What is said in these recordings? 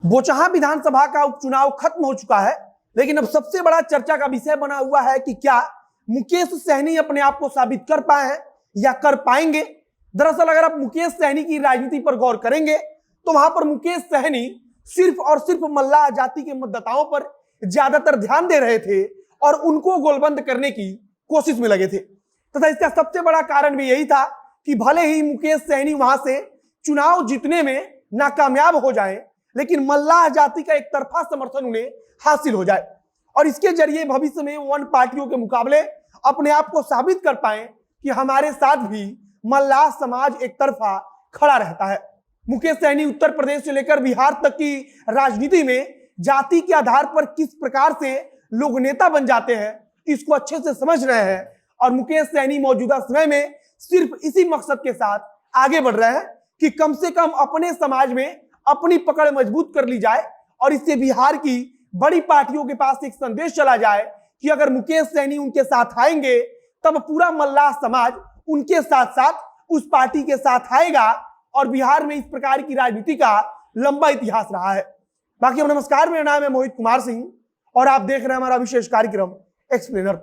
बोचहां विधानसभा का उपचुनाव खत्म हो चुका है, लेकिन अब सबसे बड़ा चर्चा का विषय बना हुआ है कि क्या मुकेश सहनी अपने आप को साबित कर पाए हैं या कर पाएंगे। दरअसल अगर आप मुकेश सहनी की राजनीति पर गौर करेंगे तो वहां पर मुकेश सहनी सिर्फ और सिर्फ मल्लाह जाति के मतदाताओं पर ज्यादातर ध्यान दे रहे थे और उनको गोलबंद करने की कोशिश में लगे थे। तथा इसका सबसे बड़ा कारण भी यही था कि भले ही मुकेश सहनी वहां से चुनाव जीतने में नाकामयाब हो जाए, लेकिन मल्लाह जाति का एक तरफा समर्थन उन्हें हासिल हो जाए और इसके जरिए भविष्य में वन पार्टियों के मुकाबले अपने आप को साबित कर पाए कि हमारे साथ भी मल्लाह समाज एक तरफा खड़ा रहता है। मुकेश सहनी उत्तर प्रदेश से लेकर बिहार तक की राजनीति में जाति के आधार पर किस प्रकार से लोग नेता बन जाते हैं इसको अच्छे से समझ रहे हैं और मुकेश सहनी मौजूदा समय में सिर्फ इसी मकसद के साथ आगे बढ़ रहे हैं कि कम से कम अपने समाज में अपनी पकड़ मजबूत कर ली जाए और इससे बिहार की बड़ी पार्टियों के पास एक संदेश चला जाए कि अगर मुकेश सहनी उनके साथ आएंगे तब पूरा मल्लाह समाज उनके साथ साथ उस पार्टी के साथ आएगा और बिहार में इस प्रकार की राजनीति का लंबा इतिहास रहा है। बाकी नमस्कार, मेरा नाम है मोहित कुमार सिंह और आप देख रहे हैं हमारा विशेष कार्यक्रम एक्सप्लेनर।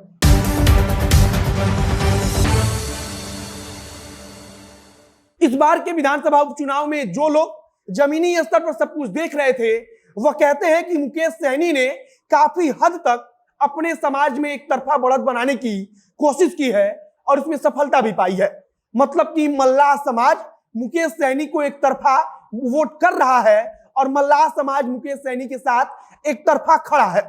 इस बार के विधानसभा उपचुनाव में जो लोग जमीनी स्तर पर सब कुछ देख रहे थे वह कहते हैं कि मुकेश सहनी ने काफी हद तक अपने समाज में एक तरफा बढ़त बनाने की कोशिश की है और उसमें सफलता भी पाई है। मतलब कि मल्लाह समाज मुकेश सहनी को एक तरफा वोट कर रहा है और मल्लाह समाज मुकेश सहनी के साथ एक तरफा खड़ा है।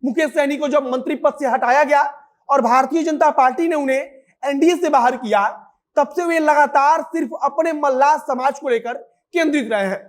मुकेश सहनी को जब मंत्री पद से हटाया गया और भारतीय जनता पार्टी ने उन्हें एनडीए से बाहर किया, तब से वे लगातार सिर्फ अपने मल्लाह समाज को लेकर केंद्रित रहे हैं।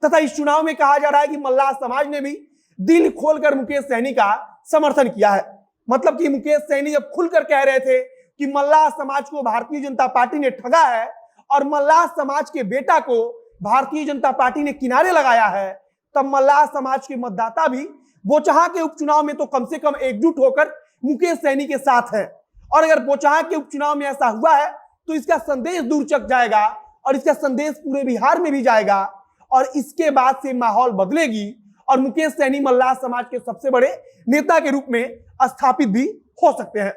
तथा इस चुनाव में कहा जा रहा है कि मल्लाह समाज ने भी दिल खोलकर मुकेश सहनी का समर्थन किया है। मतलब कि मुकेश सहनी जब खुलकर कह रहे थे कि मल्लाह समाज को भारतीय जनता पार्टी ने ठगा है और मल्लाह समाज के बेटा को भारतीय जनता पार्टी ने किनारे लगाया है, तब मल्लाह समाज के मतदाता भी बोचहां के उपचुनाव में तो कम से कम एकजुट होकर मुकेश सहनी के साथ है। और अगर बोचहां के उपचुनाव में ऐसा हुआ है तो इसका संदेश दूर तक जाएगा और इसका संदेश पूरे बिहार में भी जाएगा और इसके बाद से माहौल बदलेगी और मुकेश सहनी मल्लाह समाज के सबसे बड़े नेता के रूप में स्थापित भी हो सकते हैं।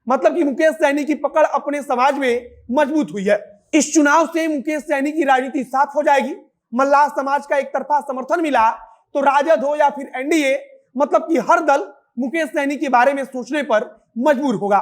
मतलब कि मुकेश सहनी की पकड़ अपने समाज में मजबूत हुई है। इस चुनाव से मुकेश सहनी की राजनीति साफ हो जाएगी। मल्लाह समाज का एक तरफा समर्थन मिला तो राजद हो या फिर एनडीए, मतलब कि हर दल मुकेश सहनी के बारे में सोचने पर मजबूर होगा।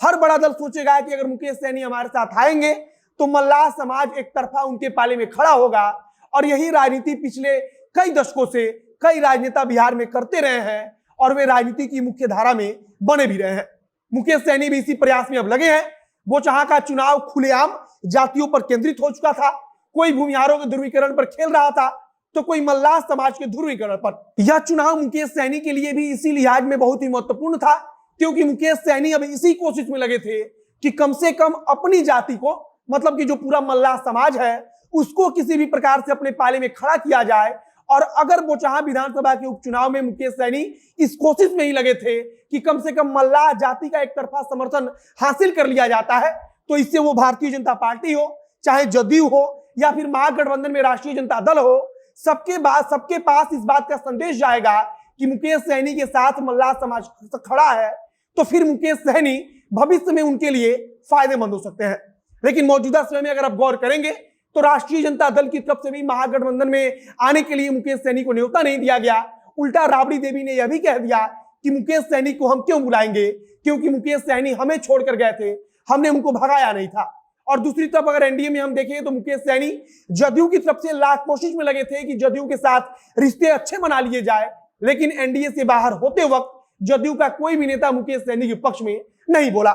हर बड़ा दल सोचेगा कि अगर मुकेश सहनी हमारे साथ आएंगे तो मल्लाह समाज एक तरफा उनके पाले में खड़ा होगा और यही राजनीति पिछले कई दशकों से कई राजनेता बिहार में करते रहे हैं और वे राजनीति की मुख्य धारा में बने भी रहे हैं। मुकेश सहनी भी इसी प्रयास में अब लगे हैं। बोचहां का चुनाव खुलेआम जातियों पर केंद्रित हो चुका था। कोई भूमिहारों के ध्रुवीकरण पर खेल रहा था तो कोई मल्लाह समाज के ध्रुवीकरण पर। यह चुनाव मुकेश सहनी के लिए भी इसी लिहाज में बहुत ही महत्वपूर्ण था क्योंकि मुकेश सहनी अब इसी कोशिश में लगे थे कि कम से कम अपनी जाति को, मतलब कि जो पूरा मल्लाह समाज है, उसको किसी भी प्रकार से अपने पाले में खड़ा किया जाए। और अगर बोचहां विधानसभा के उपचुनाव में मुकेश सहनी इस कोशिश में ही लगे थे कि कम से कम मल्लाह जाति का एक तरफा समर्थन हासिल कर लिया जाता है तो इससे वो भारतीय जनता पार्टी हो, चाहे जदयू हो या फिर महागठबंधन में राष्ट्रीय जनता दल हो, सबके पास इस बात का संदेश जाएगा कि मुकेश सहनी के साथ मल्लाह समाज खड़ा है, तो फिर मुकेश सहनी भविष्य में उनके लिए फायदेमंद हो सकते हैं। लेकिन मौजूदा समय में अगर आप गौर करेंगे तो राष्ट्रीय जनता दल की तरफ से भी महागठबंधन में आने के लिए मुकेश सहनी को न्योता नहीं दिया गया। उल्टा राबड़ी देवी ने यह भी कह दिया कि मुकेश सहनी को हम क्यों बुलाएंगे, क्योंकि मुकेश सहनी हमें छोड़कर गए थे, हमने उनको भगाया नहीं था। और दूसरी तरफ अगर एनडीए में हम देखें तो मुकेश सहनी जदयू की तरफ से लाख कोशिश में लगे थे कि जदयू के साथ रिश्ते अच्छे बना लिए जाए, लेकिन एनडीए से बाहर होते वक्त जदयू का कोई भी नेता मुकेश सहनी के पक्ष में नहीं बोला।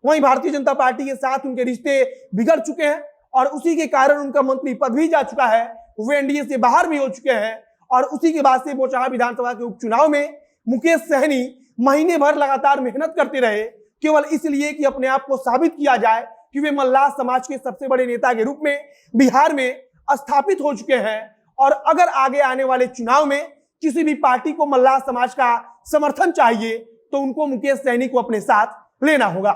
वहीं भारतीय जनता पार्टी के साथ उनके रिश्ते बिगड़ चुके हैं और उसी के कारण उनका मंत्री पद भी जा चुका है, वे एनडीए से बाहर भी हो चुके हैं। और उसी के बाद से बोचहां विधानसभा के उपचुनाव में मुकेश सहनी महीने भर लगातार मेहनत करते रहे केवल इसलिए कि अपने आप को साबित किया जाए कि वे मल्लाह समाज के सबसे बड़े नेता के रूप में बिहार में स्थापित हो चुके हैं। और अगर आगे आने वाले चुनाव में किसी भी पार्टी को मल्लाह समाज का समर्थन चाहिए तो उनको मुकेश सहनी को अपने साथ लेना होगा।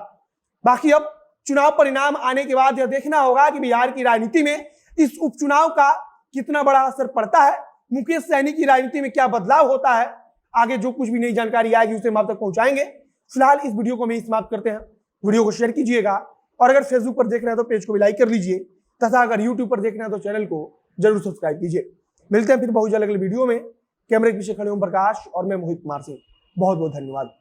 बाकी अब चुनाव परिणाम आने के बाद यह देखना होगा कि बिहार की राजनीति में इस उपचुनाव का कितना बड़ा असर पड़ता है। मुकेश सहनी की राजनीति में क्या बदलाव होता है, आगे जो कुछ भी नई जानकारी आएगी उसे हम आप तक पहुंचाएंगे। फिलहाल इस वीडियो को हम समाप्त करते हैं। वीडियो को शेयर कीजिएगा और अगर फेसबुक पर देख रहे हैं तो पेज को भी लाइक कर लीजिए तथा अगर यूट्यूब पर देख रहे हैं तो चैनल को जरूर सब्सक्राइब कीजिए। मिलते हैं फिर बहुत जल्द अगले वीडियो में। कैमरे के पीछे खड़े ओम प्रकाश और मैं मोहित कुमार सिंह। बहुत बहुत धन्यवाद।